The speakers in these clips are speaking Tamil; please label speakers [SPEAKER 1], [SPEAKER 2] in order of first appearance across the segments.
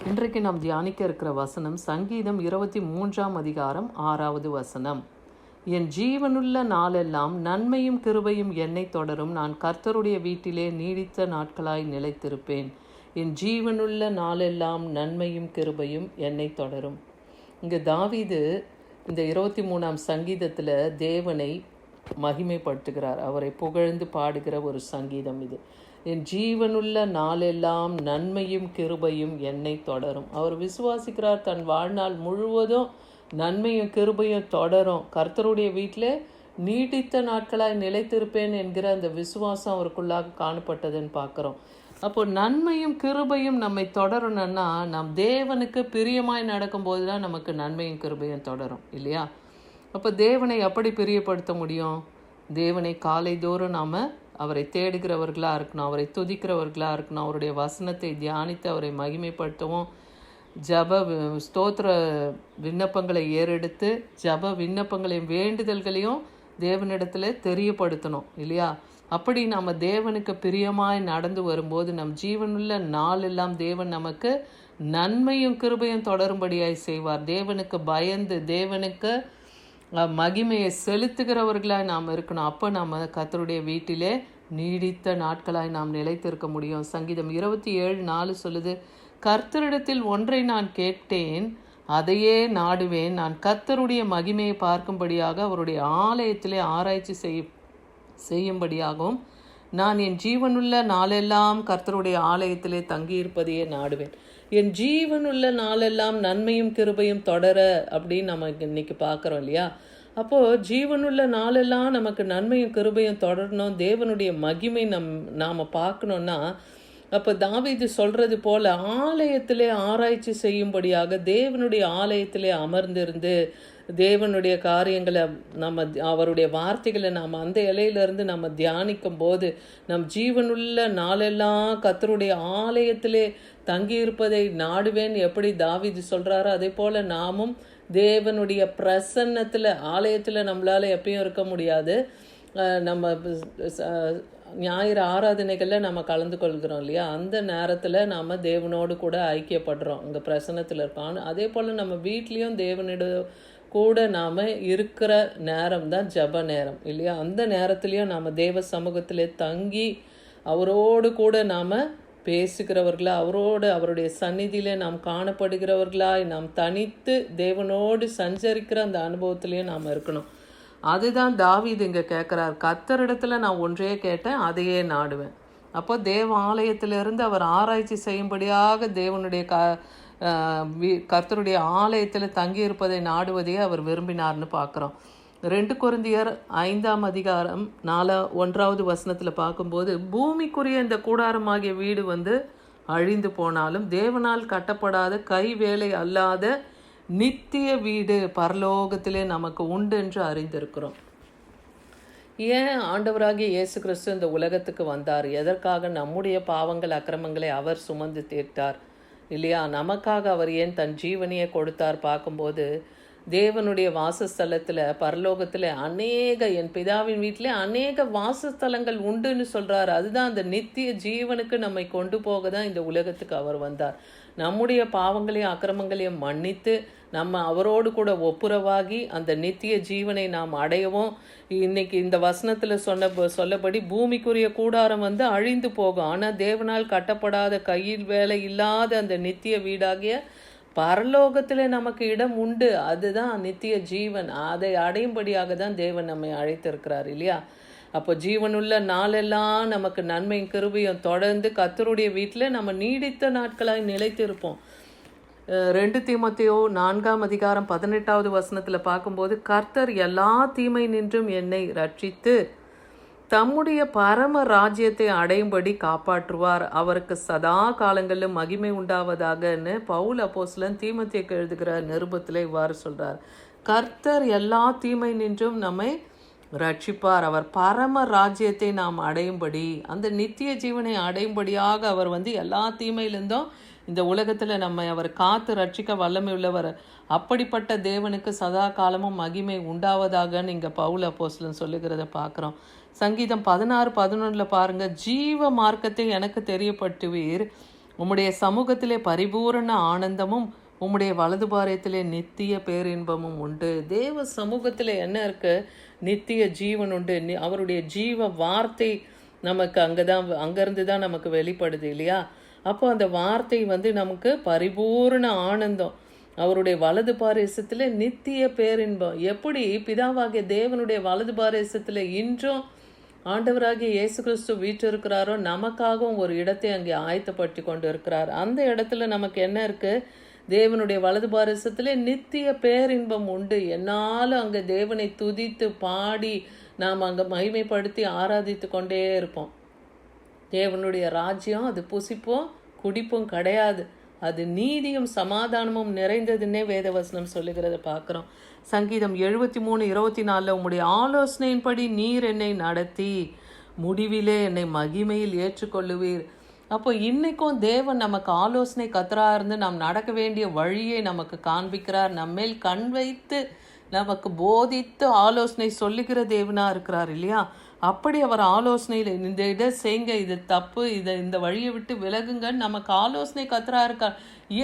[SPEAKER 1] இன்றைக்கு நாம் தியானிக்க இருக்கிற வசனம் சங்கீதம் 23ஆம் அதிகாரம் 6வது வசனம். என் ஜீவனுள்ள நாளெல்லாம் நன்மையும் கிருபையும் என்னை தொடரும். நான் கர்த்தருடைய வீட்டிலே நீடித்த நாட்களாய் நிலைத்திருப்பேன். என் ஜீவனுள்ள நாளெல்லாம் நன்மையும் கிருபையும் என்னை தொடரும். இங்கே தாவீது இந்த 23ஆம் சங்கீதத்தில் தேவனை மகிமைப்படுத்துகிறார். அவரை புகழ்ந்து பாடுகிற ஒரு சங்கீதம் இது. என் ஜீவனுள்ள நாளெல்லாம் நன்மையும் கிருபையும் என்னை தொடரும். அவர் விசுவாசிக்கிறார், தன் வாழ்நாள் முழுவதும் நன்மையும் கிருபையும் தொடரும், கர்த்தருடைய வீட்டில் நீடித்த நாட்களாய் நிலைத்திருப்பேன் என்கிற அந்த விசுவாசம் அவருக்குள்ளாக காணப்பட்டதுன்னு பார்க்குறோம். அப்போ நன்மையும் கிருபையும் நம்மை தொடரணும்னா நம் தேவனுக்கு பிரியமாய் நடக்கும்போது தான் நமக்கு நன்மையும் கிருபையும் தொடரும் இல்லையா? அப்போ தேவனை எப்படி பிரியப்படுத்த முடியும்? தேவனை காலைதோறும் நாம் அவரை தேடுகிறவர்களாக இருக்கணும், அவரை துதிக்கிறவர்களாக இருக்கணும், அவருடைய வசனத்தை தியானித்து அவரை மகிமைப்படுத்தவும், ஜப ஸ்தோத்திர விண்ணப்பங்களை ஏறெடுத்து ஜப விண்ணப்பங்களையும் வேண்டுதல்களையும் தேவனிடத்தில் தெரியப்படுத்தணும் இல்லையா? அப்படி நம்ம தேவனுக்கு பிரியமாய் நடந்து வரும்போது நம் ஜீவனுள்ள நாளெல்லாம் தேவன் நமக்கு நன்மையும் கிருபையும் தொடரும்படியாய் செய்வார். தேவனுக்கு பயந்து தேவனுக்கு மகிமையை செலுத்துகிறவர்களாய் நாம் இருக்கணும். அப்போ நாம் கர்த்தருடைய வீட்டிலே நீடித்த நாட்களாய் நாம் நிலைத்திருக்க முடியும். சங்கீதம் 27:4 சொல்லுது, கர்த்தரிடத்தில் ஒன்றை நான் கேட்டேன், அதையே நாடுவேன். நான் கர்த்தருடைய மகிமையை பார்க்கும்படியாக அவருடைய ஆலயத்திலே ஆராய்ச்சி செய்யும்படியாகவும் நான் என் ஜீவனுள்ள நாளெல்லாம் கர்த்தருடைய ஆலயத்திலே தங்கியிருப்பதையே நாடுவேன். என் ஜீவனுள்ள நாளெல்லாம் நன்மையும் கிருபையும் தொடர அப்படின்னு நம்ம இன்னைக்கு பார்க்குறோம் இல்லையா? அப்போது ஜீவனுள்ள நாளெல்லாம் நமக்கு நன்மையும் கிருபையும் தொடரணும், தேவனுடைய மகிமை நாம் பார்க்கணுன்னா அப்போ தாவீது சொல்கிறது போல் ஆலயத்திலே ஆராய்ச்சி செய்யும்படியாக தேவனுடைய ஆலயத்திலே அமர்ந்திருந்து தேவனுடைய காரியங்களை நம்ம அவருடைய வார்த்தைகளை நாம் அந்த இலையிலிருந்து நம்ம தியானிக்கும் போது நம் ஜீவனுள்ள நாளெல்லாம் கர்த்தருடைய ஆலயத்திலே தங்கியிருப்பதை நாடுவேன் எப்படி தாவீது சொல்கிறாரோ அதே போல் நாமும் தேவனுடைய பிரசன்னத்தில் ஆலயத்தில் நம்மளால் எப்பயும் இருக்க முடியாது. நம்ம ஞாயிறு ஆராதனைகளில் நம்ம கலந்து கொள்கிறோம் இல்லையா? அந்த நேரத்தில் நாம் தேவனோடு கூட ஐக்கியப்படுறோம், அங்கே பிரசன்னத்தில் இருக்கோம். அதே போல் நம்ம வீட்லேயும் தேவனோட கூட நாம் இருக்கிற நேரம் தான் ஜப நேரம் இல்லையா? அந்த நேரத்துலையும் நாம் தேவ சமூகத்திலே தங்கி அவரோடு கூட நாம் பேசுகிறவர்களா, அவருடைய சந்நிதியிலே நாம் காணப்படுகிறவர்களாய் நாம் தனித்து தேவனோடு சஞ்சரிக்கிற அந்த அனுபவத்திலையும் நாம் இருக்கணும். அதுதான் தாவீது இங்கே கேட்குறார். கர்த்தரிடத்தில் நான் ஒன்றையே கேட்டேன், அதையே நாடுவேன். அப்போ தேவ ஆலயத்திலிருந்து அவர் ஆராய்ச்சி செய்யும்படியாக தேவனுடைய கர்த்தருடைய ஆலயத்தில் தங்கியிருப்பதை நாடுவதையே அவர் விரும்பினார்னு பார்க்குறோம். 2 கொரிந்தியர் 5ஆம் அதிகாரம் 1வது வசனத்தில் பார்க்கும்போது, பூமிக்குரிய இந்த கூடாரமாகிய வீடு அழிந்து போனாலும் தேவனால் கட்டப்படாத கை வேலை அல்லாத நித்திய வீடு பரலோகத்திலே நமக்கு உண்டு என்று அறிந்திருக்கிறோம். ஏன் ஆண்டவராகிய இயேசு கிறிஸ்து இந்த உலகத்துக்கு வந்தார்? எதற்காக? நம்முடைய பாவங்கள் அக்கிரமங்களை அவர் சுமந்து தீர்த்தார் இல்லையா? நமக்காக அவர் ஏன் தன் ஜீவனையை கொடுத்தார் பார்க்கும்போது, தேவனுடைய வாசஸ்தலத்தில் பரலோகத்தில் என் பிதாவின் வீட்டிலே அநேக வாசஸ்தலங்கள் உண்டுன்னு சொல்கிறார். அதுதான் அந்த நித்திய ஜீவனுக்கு நம்மை கொண்டு போக தான் இந்த உலகத்துக்கு அவர் வந்தார். நம்முடைய பாவங்களையும் அக்கிரமங்களையும் மன்னித்து நம்ம அவரோடு கூட ஒப்புரவாகி அந்த நித்திய ஜீவனை நாம் அடையவும், இன்னைக்கு இந்த வசனத்தில் சொல்லபடி பூமிக்குரிய கூடாரம் அழிந்து போகும், ஆனால் தேவனால் கட்டப்படாத கையில் வேலை இல்லாத அந்த நித்திய வீடாகிய பரலோகத்தில் நமக்கு இடம் உண்டு. அதுதான் நித்திய ஜீவன். அதை அடையும்படியாக தான் தேவன் நம்மை அழைத்திருக்கிறார் இல்லையா? அப்போ ஜீவனுள்ள நாளெல்லாம் நமக்கு நன்மையும் கிருபையும் தொடர்ந்து கர்த்தருடைய வீட்டில் நம்ம நீடித்த நாட்களாய் நிலைத்திருப்போம். 2 தீமோத்தேயு 4ஆம் அதிகாரம் 18வது வசனத்தில் பார்க்கும்போது, கர்த்தர் எல்லா தீமை நின்றும் என்னை ரட்சித்து தம்முடைய பரம ராஜ்யத்தை அடையும்படி காப்பாற்றுவார், அவருக்கு சதா காலங்களிலும் மகிமை உண்டாவதாகன்னு பவுல் அப்போஸ்தலன் தீமோத்தேயுக்கு எழுதுகிற நிருபத்தில் இவ்வாறு சொல்கிறார். கர்த்தர் எல்லா தீமை நின்றும் நம்மை ரட்சிப்பார், அவர் பரம ராஜ்யத்தை நாம் அடையும்படி, அந்த நித்திய ஜீவனை அடையும்படியாக அவர் எல்லா தீமையிலிருந்தும் இந்த உலகத்தில் நம்மை அவர் காத்து ரட்சிக்க வல்லமை உள்ளவர். அப்படிப்பட்ட தேவனுக்கு சதா காலமும் மகிமை உண்டாவதாகன்னு இங்கே பவுல் அப்போஸ்தலன் சொல்லுகிறத பார்க்குறோம். சங்கீதம் 16:11 பாருங்கள், ஜீவ மார்க்கத்தை எனக்கு தெரியப்படுத்துவீர், உம்முடைய சமூகத்திலே பரிபூரண ஆனந்தமும் உம்முடைய வலது பாரத்திலே நித்திய பேரின்பமும் உண்டு. தேவ சமூகத்தில் என்ன இருக்கு? நித்திய ஜீவன் உண்டு. அவருடைய ஜீவ வார்த்தை நமக்கு அங்கேருந்து தான் நமக்கு வெளிப்படுது இல்லையா? அப்போ அந்த வார்த்தை நமக்கு பரிபூர்ண ஆனந்தம், அவருடைய வலது பாரேசத்தில் நித்திய பேரின்பம். எப்படி பிதாவாகிய தேவனுடைய வலது பாரேசத்தில் இன்றும் ஆண்டவராகிய இயேசு கிறிஸ்து வீற்றிருக்கிறாரோ, நமக்காகவும் ஒரு இடத்தை அங்கே ஆயத்தப்படுத்தி கொண்டு இருக்கிறார். அந்த இடத்துல நமக்கு என்ன இருக்கு? தேவனுடைய வலது பாரசத்தில் நித்திய பேரின்பம் உண்டு. என்னாலும் அங்கே தேவனை துதித்து பாடி நாம் அங்கே மகிமைப்படுத்தி ஆராதித்து கொண்டே இருப்போம். தேவனுடைய ராஜ்யம் அது புசிப்பும் குடிப்பும் கிடையாது, அது நீதியும் சமாதானமும் நிறைந்ததுன்னே வேதவசனம் சொல்லுகிறத பார்க்குறோம். சங்கீதம் 73:24 உம்முடைய ஆலோசனையின்படி நீர் என்னை நடத்தி முடிவிலே என்னை மகிமையில் ஏற்றுக்கொள்ளுவீர். அப்போ இன்னைக்கும் தேவன் நமக்கு ஆலோசனை கத்தரா இருந்து நாம் நடக்க வேண்டிய வழியை நமக்கு காண்பிக்கிறார். நம்மேல் கண் வைத்து நமக்கு போதித்து ஆலோசனை சொல்லுகிற தேவனாக இருக்கிறார் இல்லையா? அப்படி அவர் ஆலோசனையில் இந்த இதை செய்யுங்க, இது தப்பு, இந்த வழியை விட்டு விலகுங்கன்னு நமக்கு ஆலோசனை கத்தரா இருக்கார்.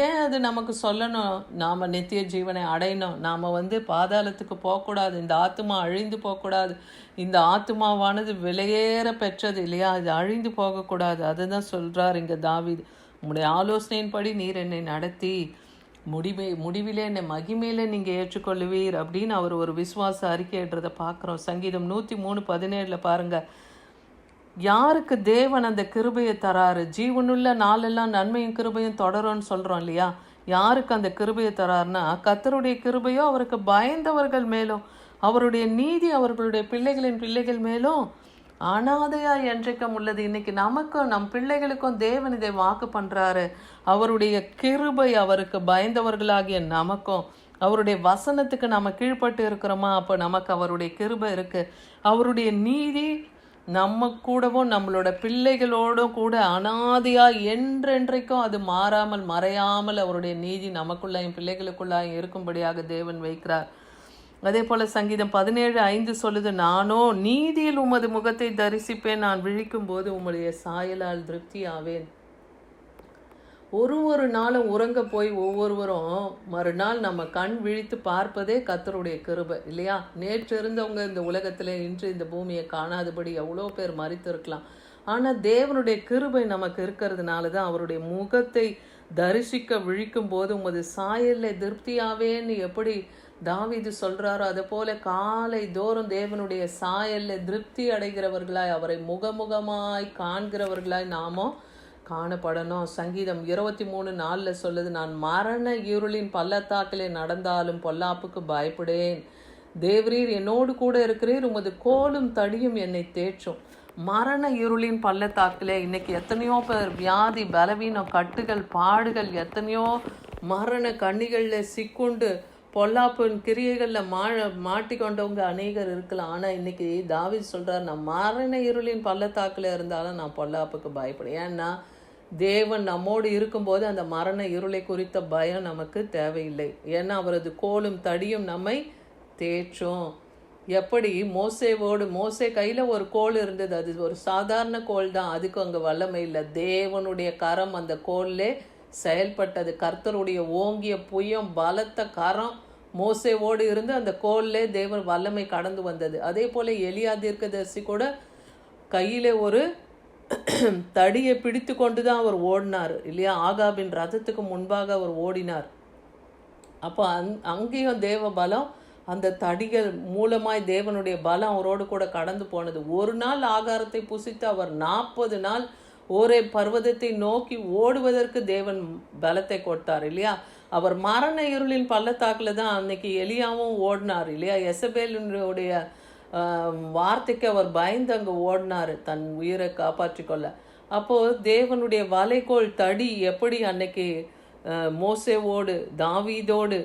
[SPEAKER 1] ஏன் அது நமக்கு சொல்லணும்? நாம் நித்திய ஜீவனை அடையணும், நாம் பாதாளத்துக்கு போகக்கூடாது, இந்த ஆத்மா அழிந்து போகக்கூடாது, இந்த ஆத்மாவானது விலையேற பெற்றது இல்லையா? இது அழிந்து போகக்கூடாது. அதுதான் சொல்கிறார் இங்கே தாவீது. உங்களுடைய ஆலோசனையின்படி நீர் என்னை நடத்தி முடிவிலே என்னை மகிமையில நீங்கள் ஏற்றுக்கொள்ளுவீர் அப்படின்னு அவர் ஒரு விசுவாச அறிக்கைன்றதை பார்க்குறோம். சங்கீதம் 103:17 பாருங்க, யாருக்கு தேவன் அந்த கிருபையை தராரு? ஜீவனுள்ள நாளெல்லாம் நன்மையும் கிருபையும் தொடரும்னு சொல்கிறோம் இல்லையா? யாருக்கு அந்த கிருபையை தராருன்னா, கர்த்தருடைய கிருபையோ அவருக்கு பயந்தவர்கள் மேலும், அவருடைய நீதி அவர்களுடைய பிள்ளைகளின் பிள்ளைகள் மேலும் அனாதையா என்றைக்கும் உள்ளது. இன்னைக்கு நமக்கும் நம் பிள்ளைகளுக்கும் தேவன் இதை வாக்கு பண்ணுறாரு. அவருடைய கிருபை அவருக்கு பயந்தவர்களாகிய நமக்கும், அவருடைய வசனத்துக்கு நம்ம கீழ்பட்டு இருக்கிறோமா, அப்போ நமக்கு அவருடைய கிருபை இருக்குது. அவருடைய நீதி நம்ம கூடவும் நம்மளோட பிள்ளைகளோடும் கூட அனாதையாக என்றென்றைக்கும் அது மாறாமல் மறையாமல் அவருடைய நீதி நமக்குள்ளாயும் பிள்ளைகளுக்குள்ளாயும் இருக்கும்படியாக தேவன் வைக்கிறார். அதே போல் சங்கீதம் 17:5 சொல்லுது, நானோ நீதியில் உமது முகத்தை தரிசிப்பேன், நான் விழிக்கும் போது உம்முடைய சாயலால் திருப்தி ஆவேன். ஒரு நாளும் உறங்க போய் ஒவ்வொருவரும் மறுநாள் நம்ம கண் விழித்து பார்ப்பதே கர்த்தருடைய கிருபை இல்லையா? நேற்று இருந்தவங்க இந்த உலகத்தில் இன்று இந்த பூமியை காணாதபடி எவ்வளோ பேர் மரித்து இருக்கலாம். ஆனால் தேவனுடைய கிருபை நமக்கு இருக்கிறதுனால தான் அவருடைய முகத்தை தரிசிக்க விழிக்கும் போது உமது சாயலில் திருப்தியாவேன்னு எப்படி தாவீது சொல்கிறாரோ, அதை போல காலை தோறும் தேவனுடைய சாயலில் திருப்தி அடைகிறவர்களாய், அவரை முகமுகமாய் காண்கிறவர்களாய் நாமும் காணப்படணும். சங்கீதம் 23:4 சொல்லுது, நான் மரண இருளின் பள்ளத்தாக்கிலே நடந்தாலும் பொல்லாப்புக்கு பயப்படேன், தேவரீர் என்னோடு கூட இருக்கிறீர், உமது கோலும் தடியும் என்னை தேற்றும். மரண இருளின் பள்ளத்தாக்கிலே இன்னைக்கு எத்தனையோ பேர் வியாதி பலவீனம் கட்டுகள் பாடுகள், எத்தனையோ மரண கண்ணிகளில் சிக்குண்டு பொல்லாப்பின் கிரியைகளில் மாட்டிக்கொண்டவங்க அநேகர் இருக்கலாம். ஆனால் இன்றைக்கி தாவீது சொல்கிறார், நான் மரண இருளின் பள்ளத்தாக்கில் இருந்தாலும் நான் பொல்லாப்புக்கு பயப்படும். ஏன்னா தேவன் நம்மோடு இருக்கும்போது அந்த மரண இருளை குறித்த பயம் நமக்கு தேவையில்லை. ஏன்னா அவரது கோலும் தடியும் நம்மை தேற்றும். எப்படி மோசே கையில் ஒரு கோல் இருந்தது, அது ஒரு சாதாரண கோல் தான், அதுக்கு அங்கே வல்லமை இல்லை. தேவனுடைய கரம் அந்த கோல்லே செயல்பட்டது. கர்த்தருடைய ஓங்கிய புயம் பலத்த கரம் மோசேவோடு இருந்து அந்த கோல்லே தேவன் வல்லமை கடந்து வந்தது. அதே போல் எலியா தீர்க்கதரிசி கூட கையில் ஒரு தடியை பிடித்து கொண்டு தான் அவர் ஓடினார் இல்லையா? ஆகாபின் ரதத்துக்கு முன்பாக அவர் ஓடினார். அப்போ அங்கேயும் தேவ பலம், அந்த தடிகள் மூலமாய் தேவனுடைய பலம் அவரோடு கூட கடந்து போனது. ஒரு நாள் ஆகாரத்தை புசித்து அவர் 40 நாள் ஒரே பர்வதத்தை நோக்கி ஓடுவதற்கு தேவன் பலத்தை கொடுத்தார் இல்லையா? அவர் மரண இருளின் பள்ளத்தாக்கில் தான் அன்னைக்கு எலியாவும் ஓடினார் இல்லையா? எசபேலுடைய வார்த்தைக்கு அவர் பயந்து அங்கே ஓடினார் தன் உயிரை காப்பாற்றி கொள்ள. அப்போது தேவனுடைய வலைக்கோள் தடி எப்படி அன்னைக்கு மோசேவோடு தாவீதோடு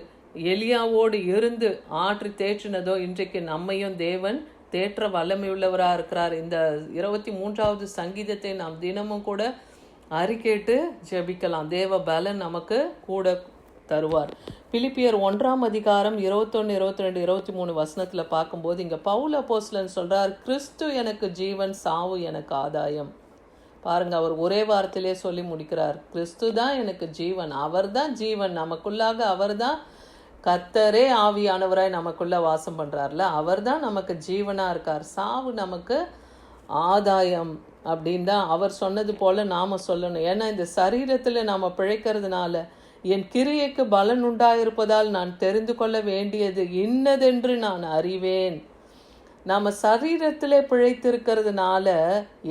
[SPEAKER 1] எலியாவோடு இருந்து ஆற்றி தேற்றினதோ, இன்றைக்கு நம்மையும் தேவன் தேற்ற வல்லமை உள்ளவராக இருக்கிறார். இந்த 23வது சங்கீதத்தை நாம் தினமும் கூட அறிக்கையிட்டு ஜெபிக்கலாம். தேவ பலன் நமக்கு கூட தருவார். பிலிப்பியர் 1ஆம் அதிகாரம் 21, 22, 23 வசனத்தில் பார்க்கும்போது இங்கே பவுல் அப்போஸ்தலன் சொல்கிறார், கிறிஸ்து எனக்கு ஜீவன், சாவு எனக்கு ஆதாயம். பாருங்க, அவர் ஒரே வார்த்தையிலே சொல்லி முடிக்கிறார். கிறிஸ்து தான் எனக்கு ஜீவன், அவர் தான் ஜீவன், நமக்குள்ளாக அவர் தான் கர்த்தரே ஆவியானவராய் நமக்குள்ள வாசம் பண்றாருல, அவர் தான் நமக்கு ஜீவனா இருக்கார். சாவு நமக்கு ஆதாயம் அப்படின்னு தான் அவர் சொன்னது போல நாம சொல்லணும். ஏன்னா இந்த சரீரத்துல நாம பிழைக்கிறதுனால என் கிரியைக்கு பலன் உண்டாயிருப்பதால் நான் தெரிந்து கொள்ள வேண்டியது இன்னதென்று நான் அறிவேன். நம்ம சரீரத்திலே பிழைத்திருக்கிறதுனால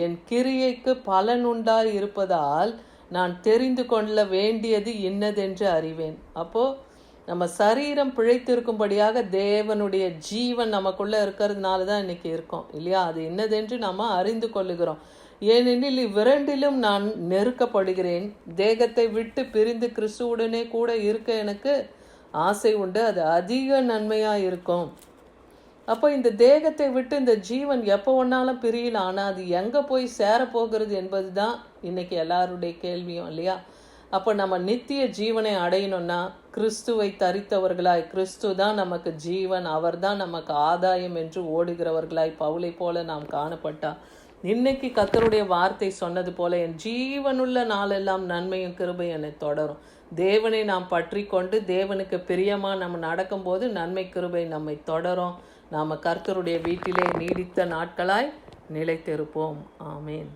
[SPEAKER 1] என் கிரியைக்கு பலன் உண்டாய் இருப்பதால் நான் தெரிந்து கொள்ள வேண்டியது இன்னதென்று அறிவேன். அப்போ நம்ம சரீரம் பிழைத்திருக்கும்படியாக தேவனுடைய ஜீவன் நமக்குள்ள இருக்கிறதுனால தான் இன்னைக்கு இருக்கோம் இல்லையா? அது என்னதென்று நம்ம அறிந்து கொள்ளுகிறோம். ஏனெனில் இவ்விரண்டிலும் நான் நெருக்கப்படுகிறேன். தேகத்தை விட்டு பிரிந்து கிறிஸ்துவுடனே கூட இருக்க எனக்கு ஆசை உண்டு, அது அதிக நன்மையாக இருக்கும். அப்போ இந்த தேகத்தை விட்டு இந்த ஜீவன் எப்போ ஒன்றாலும் பிரியலாம், ஆனால் அது எங்கே போய் சேரப்போகிறது என்பது தான் இன்னைக்கு எல்லாருடைய கேள்வியும் இல்லையா? அப்போ நம்ம நித்திய ஜீவனை அடையணும்னா கிறிஸ்துவை தரித்தவர்களாய், கிறிஸ்து தான் நமக்கு ஜீவன், அவர் தான் நமக்கு ஆதாயம் என்று ஓடுகிறவர்களாய் பவுலை போல நாம் காணப்பட்டா, இன்னைக்கு கர்த்தருடைய வார்த்தை சொன்னது போல என் ஜீவனுள்ள நாளெல்லாம் நன்மையும் கிருபையும் என்னை தொடரும். தேவனை நாம் பற்றி கொண்டு தேவனுக்கு பிரியமா நம்ம நடக்கும்போது நன்மை கிருபை நம்மை தொடரும். நாம் கர்த்தருடைய வீட்டிலே நீடித்த நாட்களாய் நிலைத்திருப்போம். ஆமேன்.